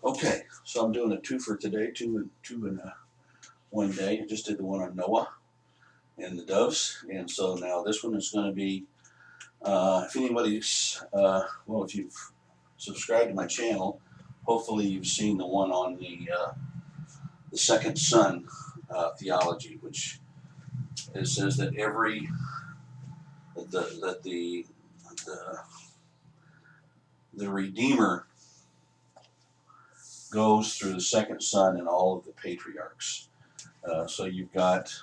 Okay, so I'm doing a two for today, two in one day. I just did the one on Noah and the doves, and so now this one is going to be. If anybody's, well, if you've subscribed to my channel, hopefully you've seen the one on the second son theology, which it says that the the Redeemer goes through the second son and all of the patriarchs. So you've got.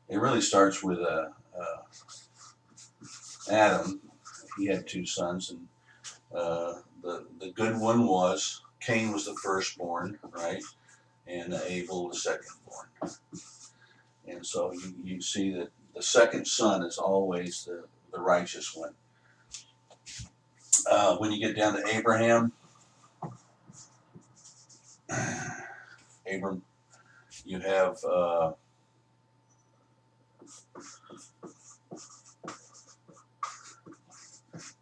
It really starts with Adam. He had two sons, and the good one was Cain was the firstborn, right, and Abel the secondborn. And so you see that the second son is always the righteous one. When you get down to Abraham, Abram, you have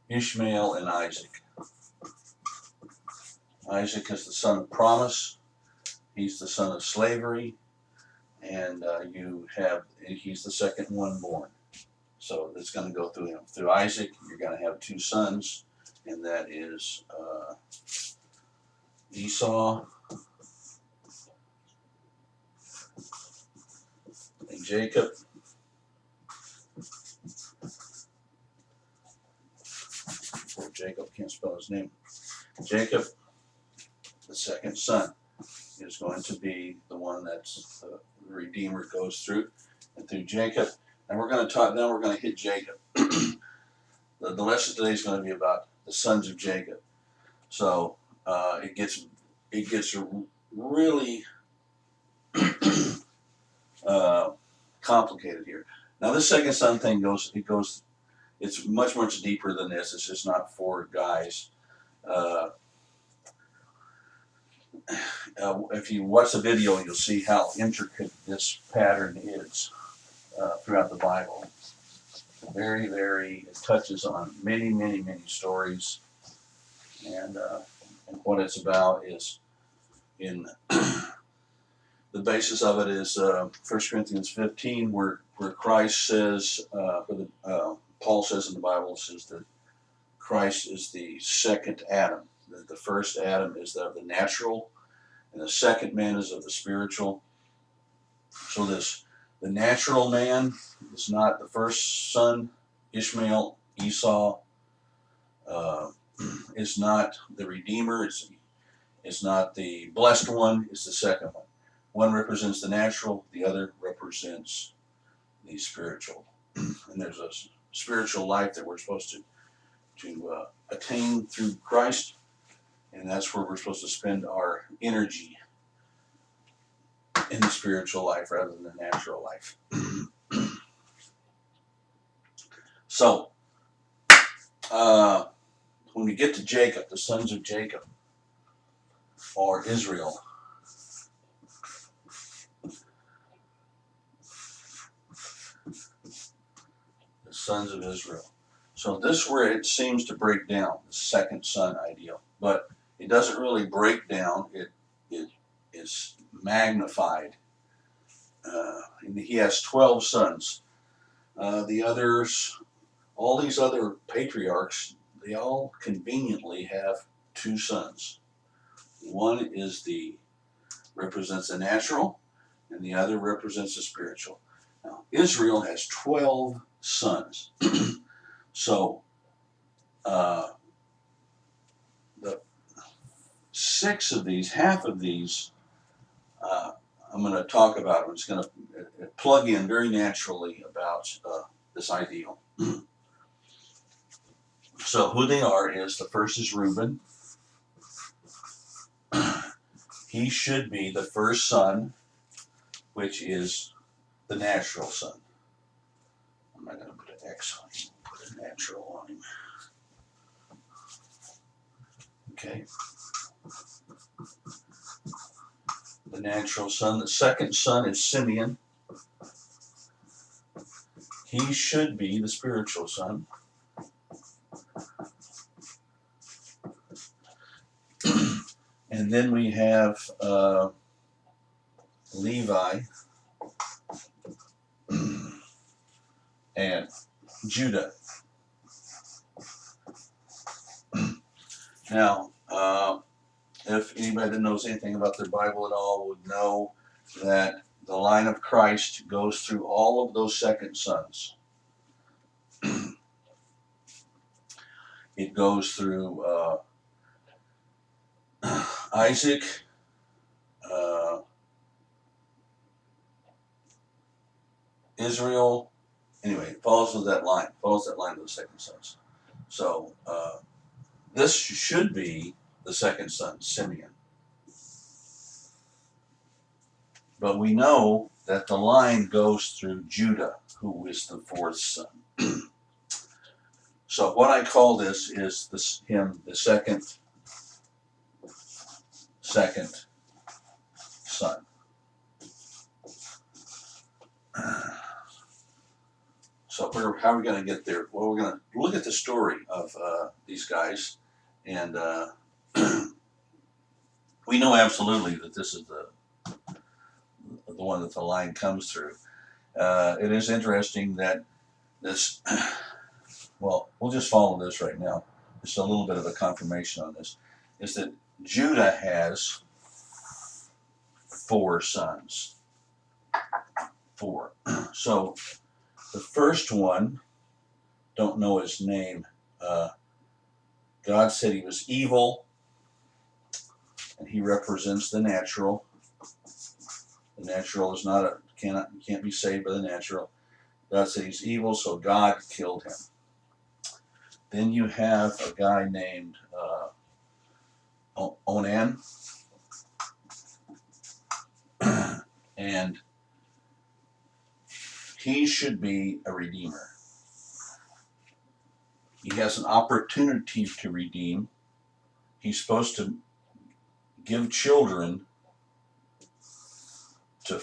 Ishmael and Isaac. Isaac is the son of promise. He's the son of slavery, and he's the second one born. So it's going to go through him. Through Isaac, you're going to have two sons, and that is Esau and Jacob. Poor Jacob, can't spell his name. Jacob, the second son, is going to be the one that's the Redeemer goes through, and through Jacob. And we're going to talk. Now we're going to hit Jacob. The lesson today is going to be about the sons of Jacob. So it gets really complicated here. Now this second son thing it's much deeper than this. It's just not four guys. If you watch the video, you'll see how intricate this pattern is throughout the Bible. It touches on many stories, and what it's about is in the basis of it is 1 Corinthians 15, where Christ says, Paul says in the Bible, says that Christ is the second Adam. The first Adam is of the natural, and the second man is of the spiritual. So the natural man is not the first son, Ishmael, Esau, is not the Redeemer, is not the blessed one, it's the second one. One represents the natural, the other represents the spiritual. And there's a spiritual life that we're supposed to attain through Christ, and that's where we're supposed to spend our energy, in the spiritual life rather than the natural life. So, when we get to Jacob, the sons of Jacob, or Israel, the sons of Israel. So this is where it seems to break down, the second son ideal. But it doesn't really break down, it is magnified. And he has 12 sons. The others, all these other patriarchs, they all conveniently have two sons. One represents the natural, and the other represents the spiritual. Now, Israel has 12 sons. So, the six of these, half of these, I'm going to talk about. I'm just going to plug in very naturally about this ideal. So who they are is, the first is Reuben. He should be the first son, which is the natural son. I'm not going to put an X on him. Put a natural on him. Okay. The natural son. The second son is Simeon. He should be the spiritual son. And then we have Levi and Judah. Now, if anybody that knows anything about their Bible at all would know that the line of Christ goes through all of those second sons. It goes through Isaac, Israel. Anyway, it follows that line of the second sons. So this should be the second son, Simeon. But we know that the line goes through Judah, who is the fourth son. So what I call this is the second son. So how are we going to get there? Well, we're going to look at the story of these guys, and we know absolutely that this is the one that the line comes through. It is interesting that this, well, we'll just follow this right now. Just a little bit of a confirmation on this, is that Judah has 4 sons. 4. So the first one, don't know his name. God said he was evil, and he represents the natural. The natural is not can't be saved by the natural. God said he's evil, so God killed him. Then you have a guy named Onan, and he should be a redeemer. He has an opportunity to redeem. He's supposed to give children to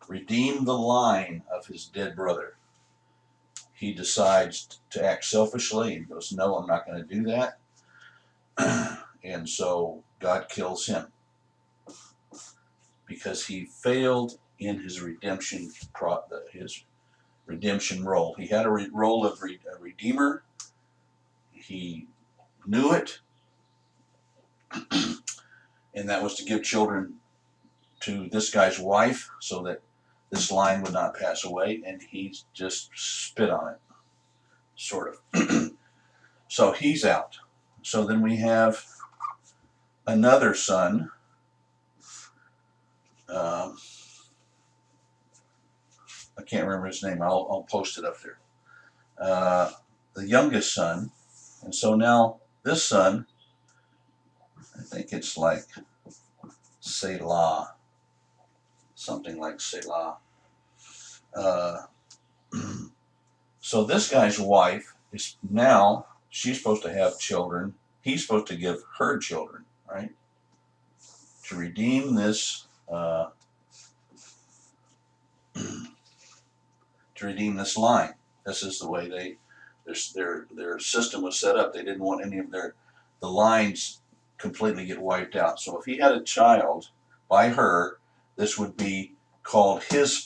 redeem the line of his dead brother. He decides to act selfishly and goes, no, I'm not going to do that. And so God kills him because he failed in his redemption role. He had a role of a redeemer. He knew it, and that was to give children to this guy's wife so that this line would not pass away, and he just spit on it, sort of. So he's out. So then we have another son. I can't remember his name. I'll post it up there. The youngest son. And so now this son, I think it's like Selah. Something like Selah. So this guy's wife is now, she's supposed to have children. He's supposed to give her children, right? To redeem this, line. This is the way their system was set up. They didn't want any of the lines completely get wiped out. So if he had a child by her, this would be called his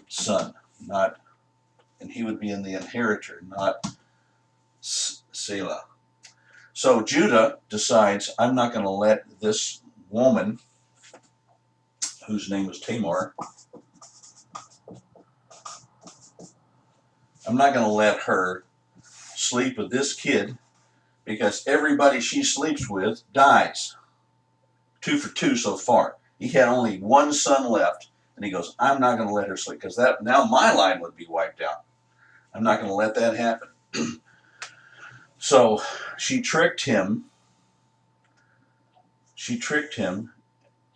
son, not, and he would be in the inheritor, not Selah. So Judah decides, I'm not going to let this woman, whose name was Tamar, I'm not going to let her sleep with this kid because everybody she sleeps with dies. 2 for 2 so far. He had only one son left, and he goes, I'm not going to let her sleep because now my line would be wiped out. I'm not going to let that happen. So she tricked him. She tricked him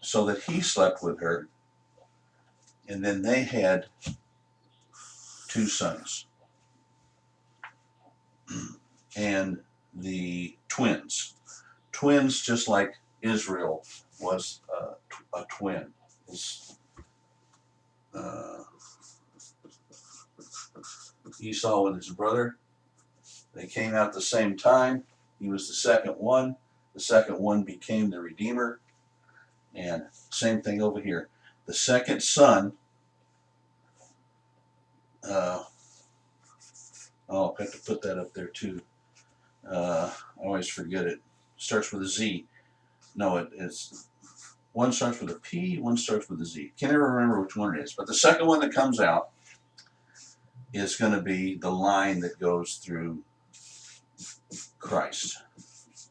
so that he slept with her, and then they had 2 sons. And the twins, just like Israel was a twin. Esau and his brother, they came out at the same time. He was the second one. The second one became the Redeemer. And same thing over here. The second son, I'll have to put that up there too. I always forget it. Starts with a Z. No, it's one starts with a P, one starts with a Z. Can't ever remember which one it is. But the second one that comes out is going to be the line that goes through Christ.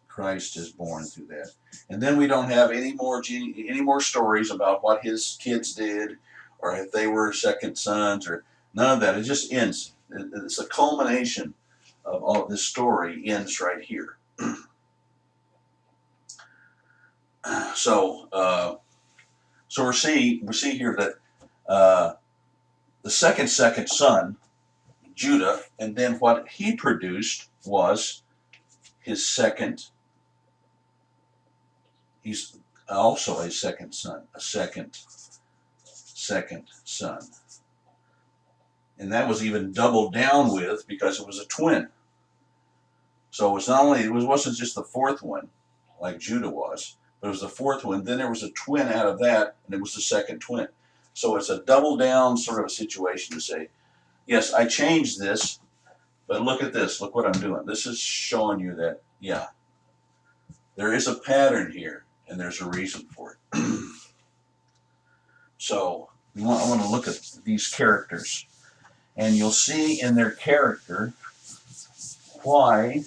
Christ is born through that. And then we don't have any more stories about what his kids did or if they were second sons or none of that. It just ends. It's a culmination of all this story ends right here. So we see here that the second son, Judah, and then what he produced was his second. He's also a second son, a second son. And that was even doubled down with because it was a twin. So it wasn't just the fourth one like Judah was, but it was the fourth one. Then there was a twin out of that, and it was the second twin. So it's a double down sort of a situation to say, yes, I changed this, but look at this. Look what I'm doing. This is showing you that, yeah, there is a pattern here, and there's a reason for it. So I want to look at these characters, and you'll see in their character why,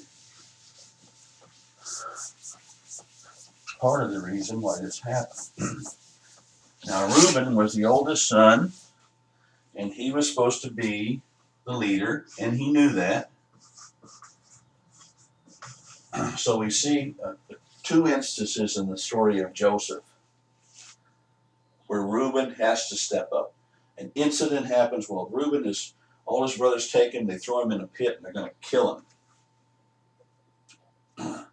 part of the reason why this happened. Now, Reuben was the oldest son, and he was supposed to be the leader, and he knew that. So we see two instances in the story of Joseph where Reuben has to step up. An incident happens while Reuben is, all his brothers take him, they throw him in a pit, and they're going to kill him.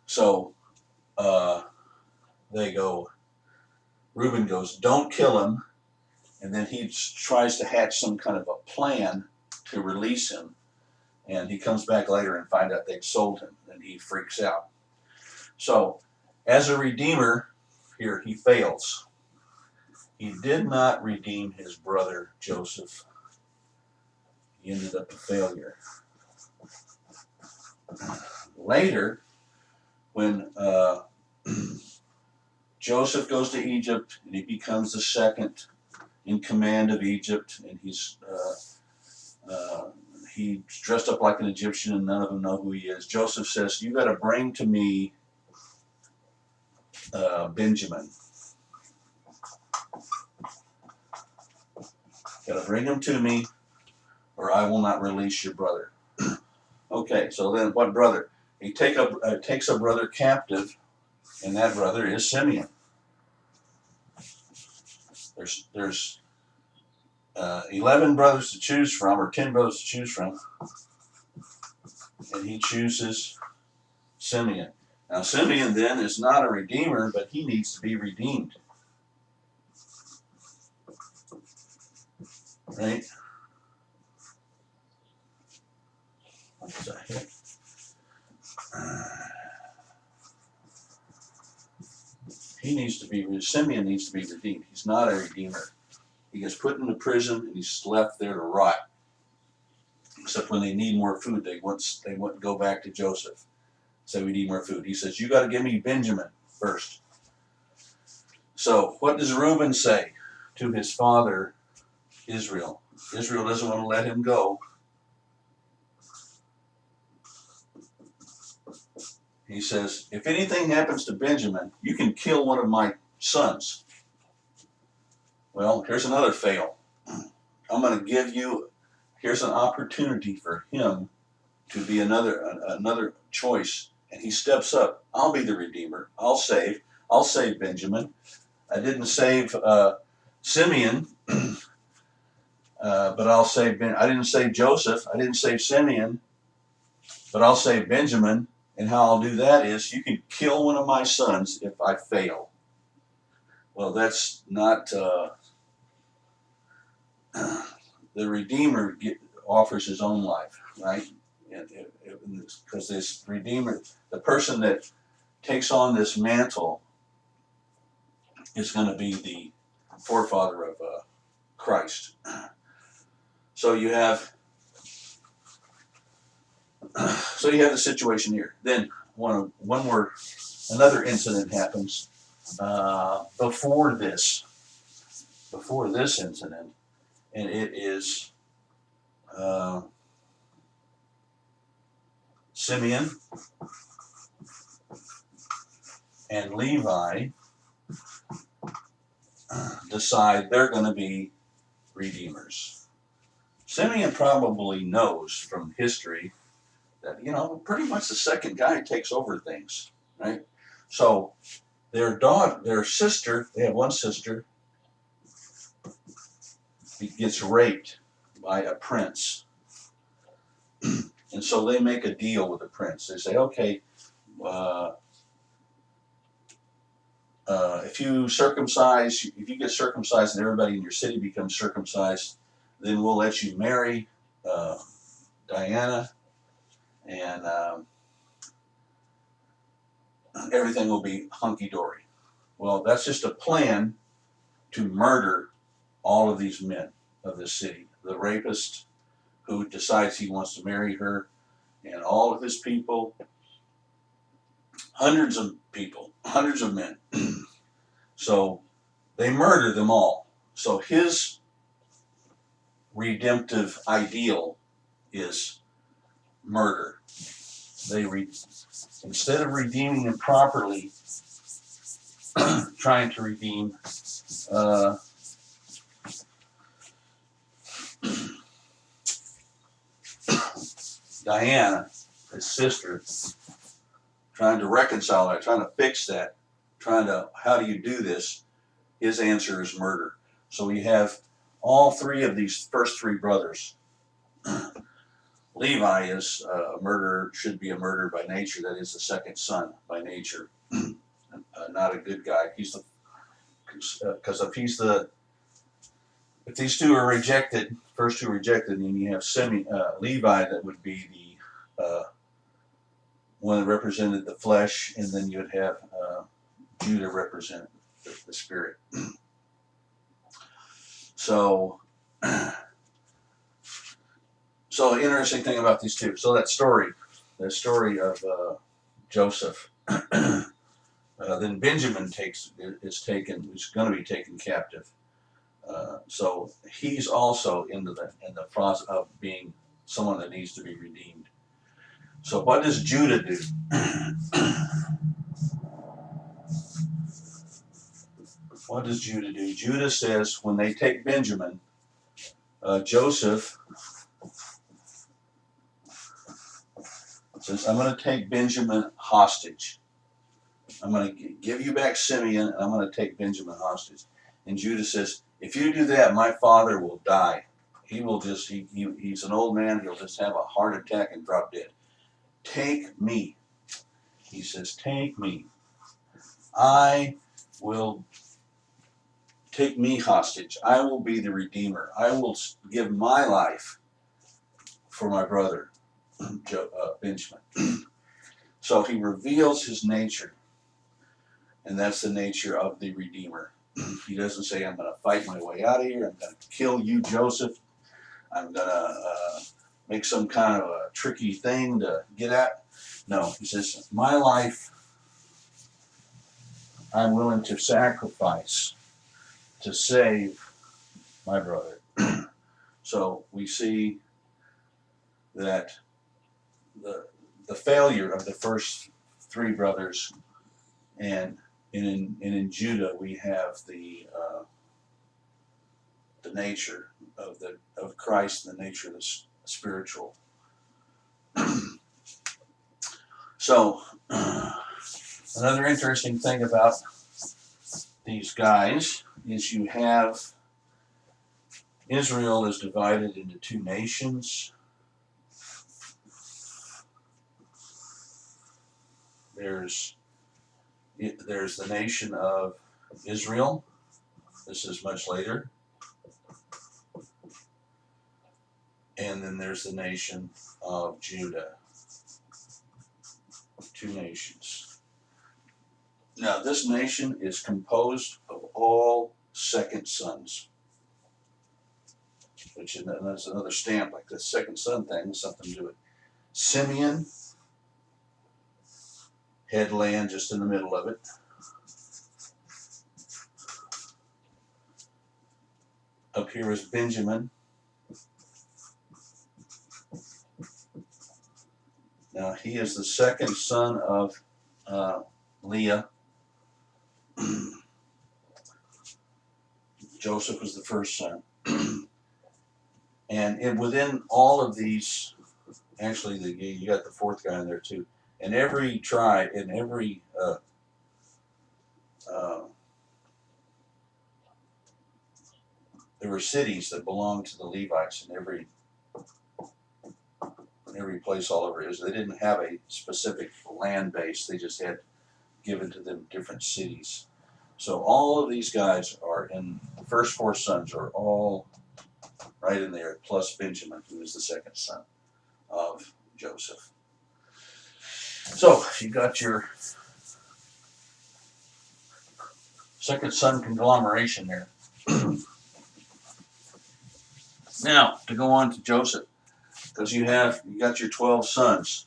So Reuben goes, don't kill him, and then he tries to hatch some kind of a plan to release him, and he comes back later and finds out they've sold him, and he freaks out. So, as a redeemer, here he fails. He did not redeem his brother Joseph. He ended up a failure. Later, when Joseph goes to Egypt and he becomes the second in command of Egypt, and he's dressed up like an Egyptian, and none of them know who he is. Joseph says, "You got to bring to me Benjamin. Got to bring him to me, or I will not release your brother." Okay, so then what brother? He takes a brother captive, and that brother is Simeon. There's 11 brothers to choose from, or 10 brothers to choose from, and he chooses Simeon. Now, Simeon then is not a redeemer, but he needs to be redeemed. Right? What's that here? Simeon needs to be redeemed. He's not a redeemer. He gets put into prison and he's left there to rot. Except when they need more food, they wouldn't go back to Joseph. Say, we need more food. He says, you got to give me Benjamin first. So what does Reuben say to his father, Israel? Israel doesn't want to let him go. He says, if anything happens to Benjamin, you can kill one of my sons. Well, here's another fail. I'm going to give you, here's an opportunity for him to be another choice. And he steps up. I'll be the redeemer. I'll save Benjamin. I didn't save Simeon, but I'll save I didn't save Joseph. I didn't save Simeon, but I'll save Benjamin. And how I'll do that is, you can kill one of my sons if I fail. Well, that's not, the Redeemer offers his own life, right? because this Redeemer, the person that takes on this mantle, is going to be the forefather of Christ. So you have the situation here. Then another incident happens before this incident, and it is Simeon and Levi decide they're going to be redeemers. Simeon probably knows from history that, pretty much the second guy takes over things, right? So their sister, they have one sister, gets raped by a prince. And so they make a deal with the prince. They say, okay, if you get circumcised and everybody in your city becomes circumcised, then we'll let you marry Diana, and everything will be hunky-dory. Well, that's just a plan to murder all of these men of this city. The rapist who decides he wants to marry her, and all of his people, hundreds of men. So they murder them all. So his redemptive ideal is murder. Instead of redeeming him properly, trying to redeem Diana, his sister, trying to reconcile that, trying to fix that, how do you do this? His answer is murder. So we have all three of these first three brothers. Levi is a murderer, should be a murderer by nature. That is the second son by nature. Not a good guy. Because if these two are rejected, first two rejected, then you have Levi, that would be the one that represented the flesh, and then you would have Judah represent the spirit. So interesting thing about these two. So the story of Joseph. Then Benjamin is going to be taken captive. So he's also in the process of being someone that needs to be redeemed. So what does Judah do? What does Judah do? Judah says when they take Benjamin, Joseph says, I'm going to take Benjamin hostage. I'm going to give you back Simeon, and I'm going to take Benjamin hostage. And Judah says, if you do that, my father will die. He will just, he's an old man, he'll just have a heart attack and drop dead. Take me. He says, take me. Take me hostage. I will be the redeemer. I will give my life for my brother, Benjamin. So he reveals his nature, and that's the nature of the redeemer. He doesn't say, I'm going to fight my way out of here. I'm going to kill you, Joseph. I'm going to make some kind of a tricky thing to get at. No, he says, my life I'm willing to sacrifice to save my brother. So we see that the failure of the first three brothers, and in Judah we have the nature of Christ, and the nature of the spiritual. So another interesting thing about these guys is you have Israel is divided into two nations. There's the nation of Israel. This is much later. And and then there's the nation of Judah. Two nations. Now, this nation is composed of all second sons, which is that's another stamp, like the second son thing, something to do with Simeon, headland just in the middle of it. Up here is Benjamin. Now, he is the second son of Leah. Joseph was the first son. And within all of these, actually, you got the fourth guy in there too. In every tribe, in every there were cities that belonged to the Levites in every place all over Israel. They didn't have a specific land base. They just had given to them different cities. So all of these guys are in, the first four sons are all right in there, plus Benjamin, who is the second son of Joseph. So you got your second son conglomeration there. Now, to go on to Joseph, because you got your 12 sons.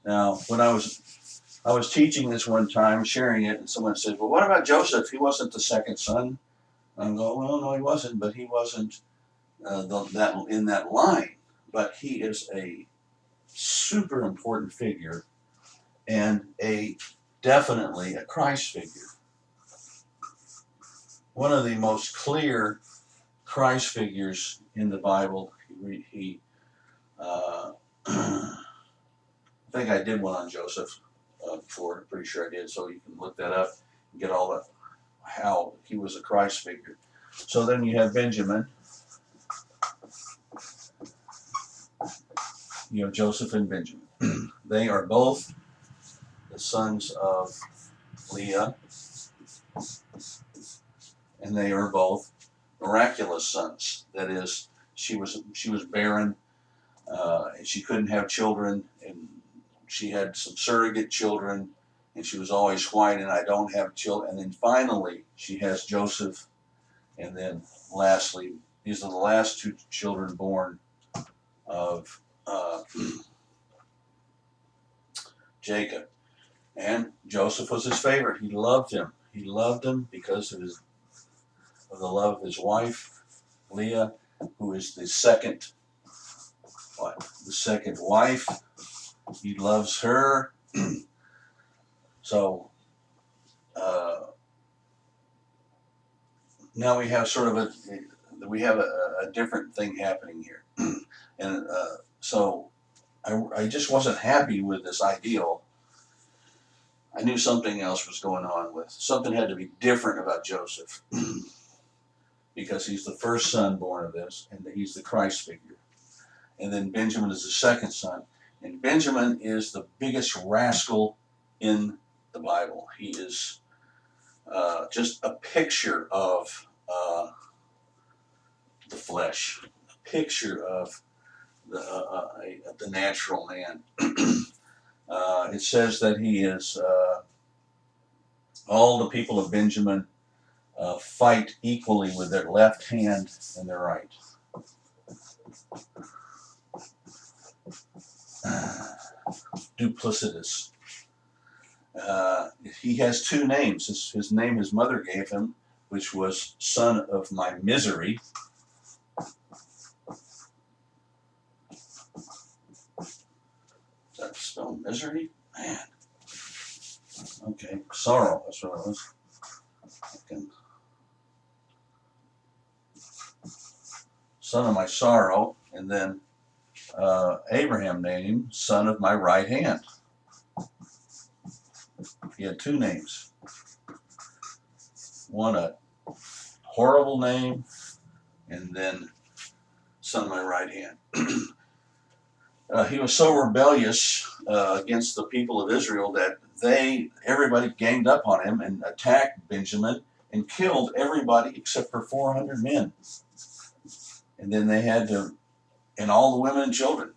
Now, when I was teaching this one time, sharing it, and someone said, "Well, what about Joseph? He wasn't the second son." I'm going, "Well, no, he wasn't, but he wasn't in that line. But he is a super important figure, and definitely a Christ figure. One of the most clear Christ figures in the Bible. I think I did one on Joseph before. I'm pretty sure I did. So you can look that up and get all the how he was a Christ figure. So then you have Benjamin. You have Joseph and Benjamin. They are both the sons of Leah, and they are both miraculous sons. That is, she was barren, and she couldn't have children, and she had some surrogate children, and she was always whining, "I don't have children." And then finally, she has Joseph, and then lastly, these are the last two children born of Jacob. And Joseph was his favorite. He loved him. He loved him because of the love of his wife, Leah, who is the second wife. He loves her. So now we have sort of a different thing happening here, and so I just wasn't happy with this ideal. I knew something else was going on with something had to be different about Joseph, because he's the first son born of this, and he's the Christ figure. And then Benjamin is the second son, and Benjamin is the biggest rascal in the Bible. He is just a picture of the flesh, a picture of the natural man. It says that he is all the people of Benjamin fight equally with their left hand and their right. Duplicitous. He has two names. His name his mother gave him, which was son of my misery. Is that spelled misery? Man. Okay, sorrow. That's what it was. Okay. Son of my sorrow, and then Abraham named him son of my right hand. He had two names. One a horrible name, and then son of my right hand. He was so rebellious against the people of Israel that everybody ganged up on him and attacked Benjamin and killed everybody except for 400 men. And then they had to and all the women and children.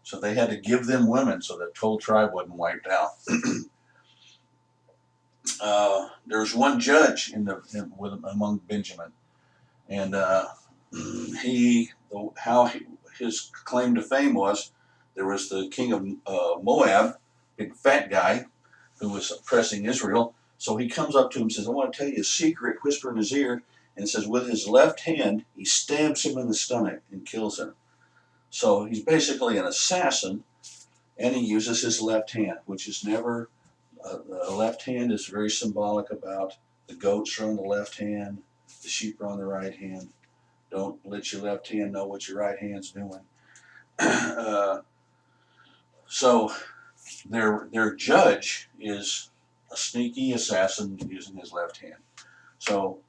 So they had to give them women so that the whole tribe wasn't wiped out. There was one judge among Benjamin, and his claim to fame was, there was the king of Moab, big fat guy, who was oppressing Israel. So he comes up to him and says, I want to tell you a secret, whisper in his ear, and says with his left hand, he stabs him in the stomach and kills him. So he's basically an assassin, and he uses his left hand, which is never, the left hand is very symbolic about the goats are on the left hand, the sheep are on the right hand. Don't let your left hand know what your right hand's doing. So their judge is a sneaky assassin using his left hand. So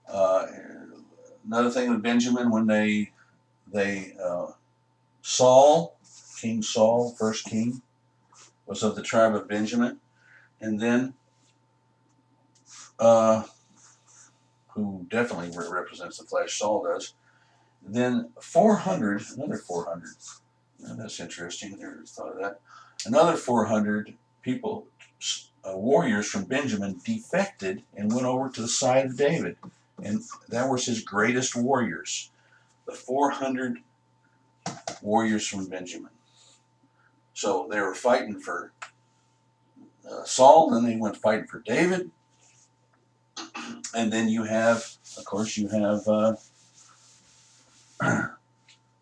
another thing with Benjamin, when they Saul, King Saul, first king, was of the tribe of Benjamin, and then who definitely represents the flesh, Saul does. Then 400, another 400. That's interesting. I never thought of that. Another 400 people, warriors from Benjamin, defected and went over to the side of David, and that was his greatest warriors. The 400 warriors from Benjamin. So they were fighting for Saul, then they went fighting for David, and then you have, of course, you have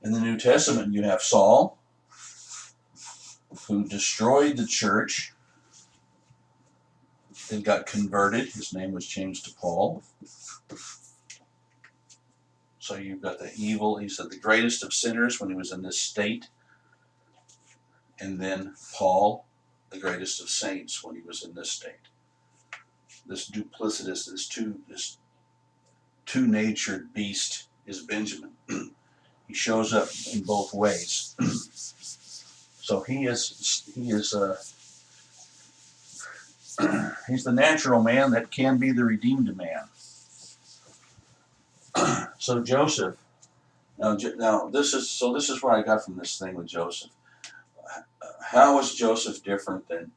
in the New Testament, you have Saul, who destroyed the church and got converted. His name was changed to Paul. So you've got the evil, he said the greatest of sinners when he was in this state. And then Paul, the greatest of saints when he was in this state. This duplicitous, this two-natured beast is Benjamin. He shows up in both ways. So he's the natural man that can be the redeemed man. So Joseph. Now this is what I got from this thing with Joseph. How was Joseph different than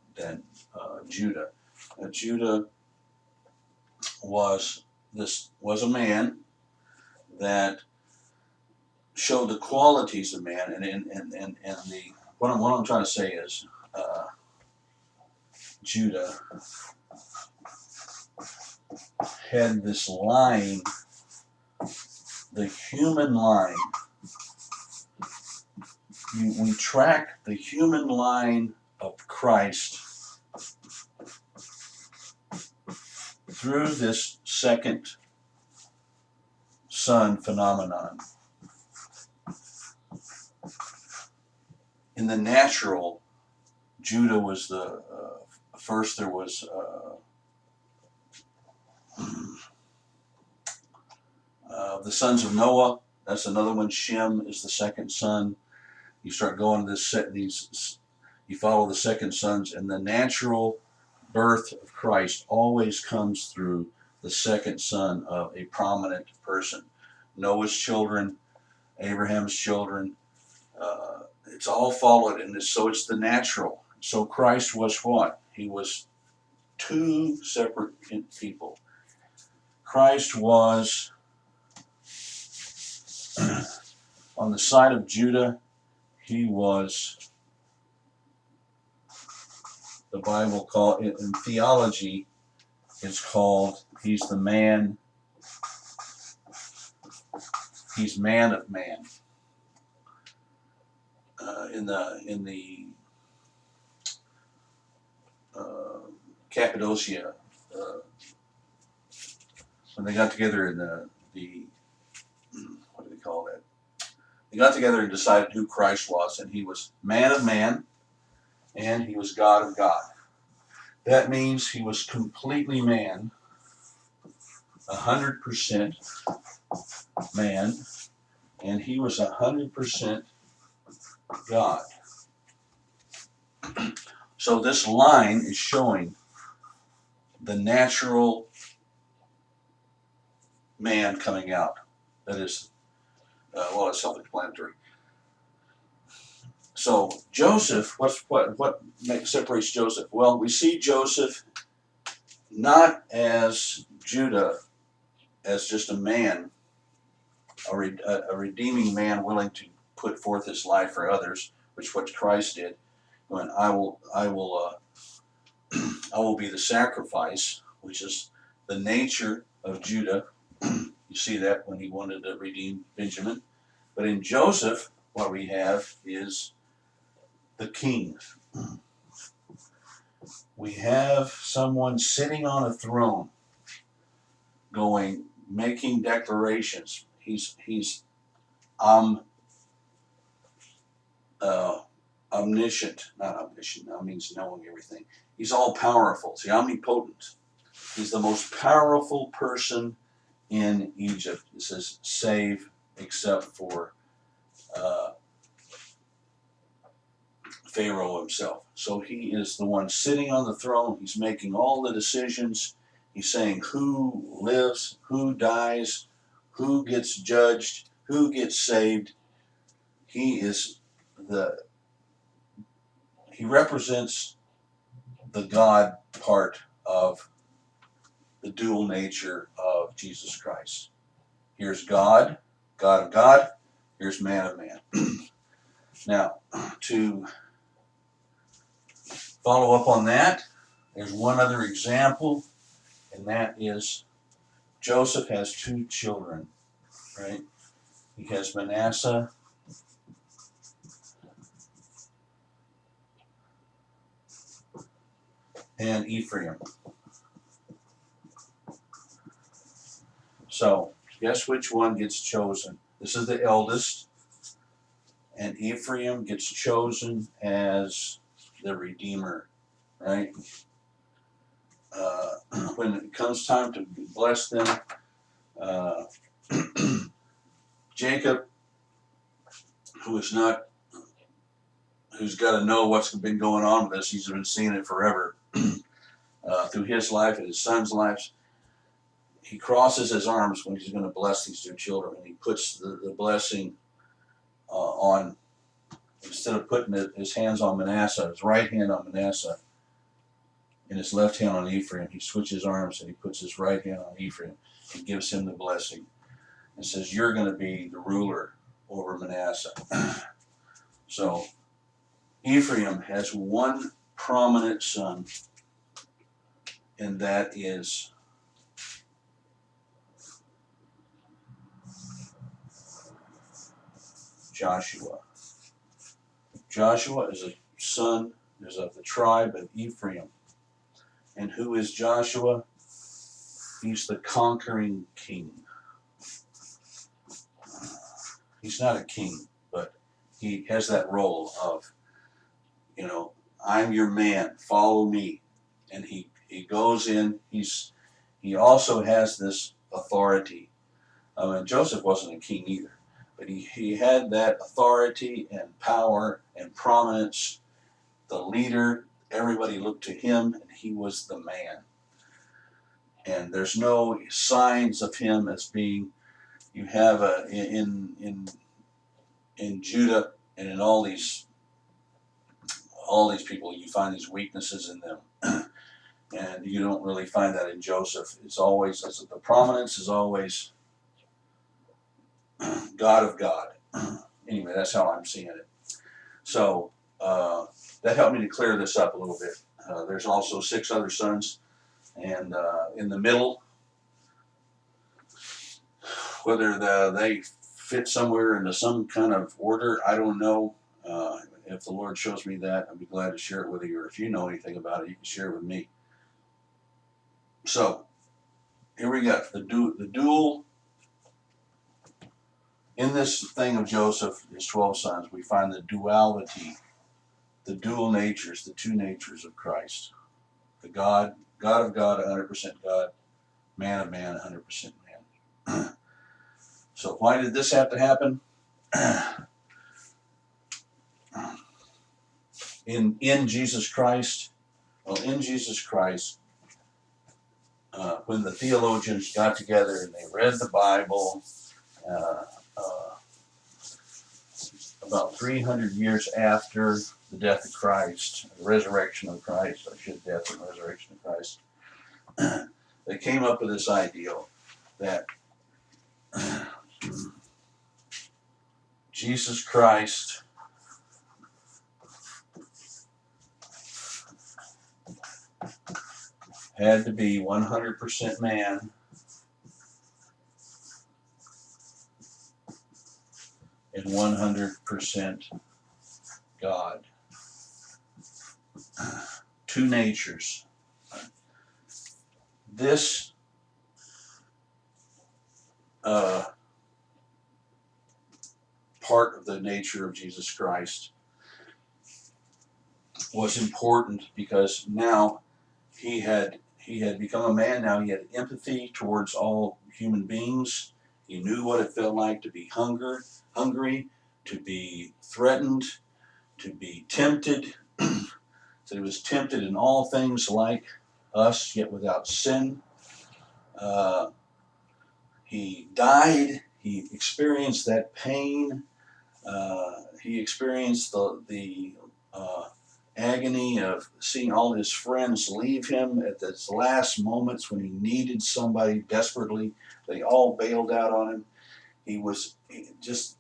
Judah? Judah was a man that showed the qualities of man, and what I'm trying to say is Judah had this line, the human line. We track the human line of Christ through this second son phenomenon. In the natural, Judah was the first. There was the sons of Noah. That's another one. Shem is the second son. You start going to you follow the second sons, and the natural birth of Christ always comes through the second son of a prominent person. Noah's children, Abraham's children, it's all followed in this, so it's the natural. So Christ was what? He was two separate people. Christ was on the side of Judah. He was, the Bible called it, in theology, it's called, he's the man, he's man of man. In the Cappadocia, when they got together in the what do they call that? They got together and decided who Christ was, and he was man of man, and he was God of God. That means he was completely man, 100% man, and he was 100% God. So this line is showing the natural man coming out. That is, it's self-explanatory. So Joseph, what separates Joseph? Well, we see Joseph not as Judah, as just a man, a redeeming man willing to put forth his life for others, which what Christ did. When I will be the sacrifice, which is the nature of Judah. You see that when he wanted to redeem Benjamin. But in Joseph, what we have is the king. We have someone sitting on a throne, making declarations. He's omniscient, not omniscient. That means knowing everything. He's all powerful. See, omnipotent. He's the most powerful person in Egypt. It says save except for Pharaoh himself. So he is the one sitting on the throne. He's making all the decisions. He's saying who lives, who dies, who gets judged, who gets saved. He represents the God part of the dual nature of Jesus Christ. Here's God, God of God. Here's man of man. Now, to follow up on that, there's one other example, and that is Joseph has two children, right? He has Manasseh and Ephraim. So, guess which one gets chosen? This is the eldest, and Ephraim gets chosen as the redeemer, right? When it comes time to bless them, Jacob, who's got to know what's been going on with this, he's been seeing it forever, through his life and his son's lives. He crosses his arms when he's going to bless these two children, and he puts the blessing on, instead of putting his hands on Manasseh, his right hand on Manasseh, and his left hand on Ephraim. He switches arms and he puts his right hand on Ephraim and gives him the blessing and says, you're going to be the ruler over Manasseh. So Ephraim has one prominent son, and that is Joshua. Joshua is a son of the tribe of Ephraim. And who is Joshua? He's the conquering king. He's not a king, but he has that role of, I'm your man, follow me. And he goes in, he also has this authority. Joseph wasn't a king either, but he had that authority and power and prominence. The leader, everybody looked to him, and he was the man. And there's no signs of him as being, you have in Judah and in all these people, you find these weaknesses in them. And you don't really find that in Joseph. It's always, the prominence is always God of God. Anyway, that's how I'm seeing it. So that helped me to clear this up a little bit. There's also 6 other sons, and in the middle, whether they fit somewhere into some kind of order, I don't know. If the Lord shows me that, I'd be glad to share it with you, or if you know anything about it, you can share it with me. So here we go. The dual, in this thing of Joseph, his 12 sons, we find the duality, the dual natures, the two natures of Christ. The God of God, 100% God, man of man, 100% man. So why did this have to happen? In Jesus Christ, in Jesus Christ, when the theologians got together and they read the Bible, about 300 years after the death of Christ, the resurrection of Christ, death and resurrection of Christ, they came up with this ideal that Jesus Christ had to be 100% man and 100% God. Two natures. This part of the nature of Jesus Christ was important because now he had become a man. Now he had empathy towards all human beings. He knew what it felt like to be hungry, to be threatened, to be tempted. So he was tempted in all things like us, yet without sin. He died. He experienced that pain. He experienced the agony of seeing all his friends leave him at his last moments when he needed somebody desperately. They all bailed out on him. He was just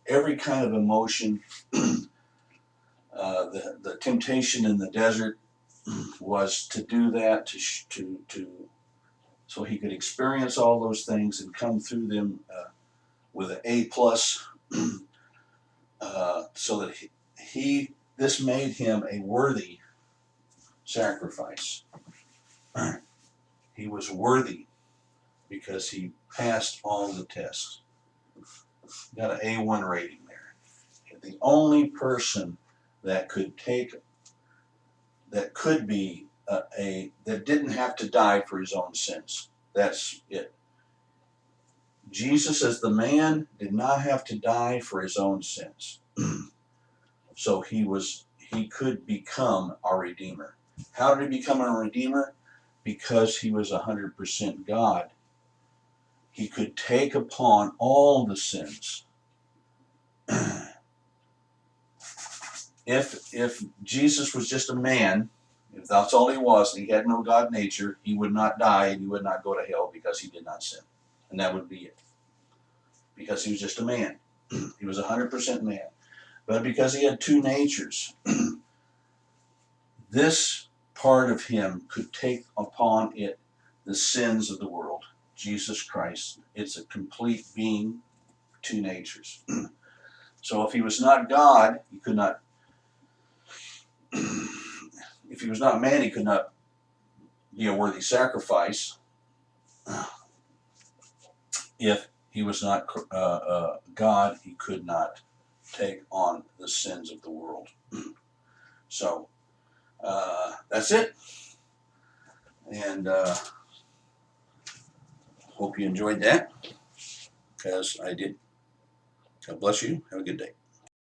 every kind of emotion. The temptation in the desert was to do that, so he could experience all those things and come through them with an A+, so that this made him a worthy sacrifice. He was worthy because he passed all the tests. Got an A1 rating there. The only person that could that didn't have to die for his own sins. That's it. Jesus, as the man, did not have to die for his own sins. So he could become our Redeemer. How did he become our Redeemer? Because he was 100% God. He could take upon all the sins. If Jesus was just a man, if that's all he was, and he had no God nature, he would not die and he would not go to hell because he did not sin. And that would be it. Because he was just a man. He was 100% man. But because he had two natures, this part of him could take upon it the sins of the world. Jesus Christ. It's a complete being, two natures. So if he was not God, he could not. If he was not man, he could not be a worthy sacrifice. If he was not God, he could not take on the sins of the world. So that's it. And hope you enjoyed that, because I did. God bless you. Have a good day.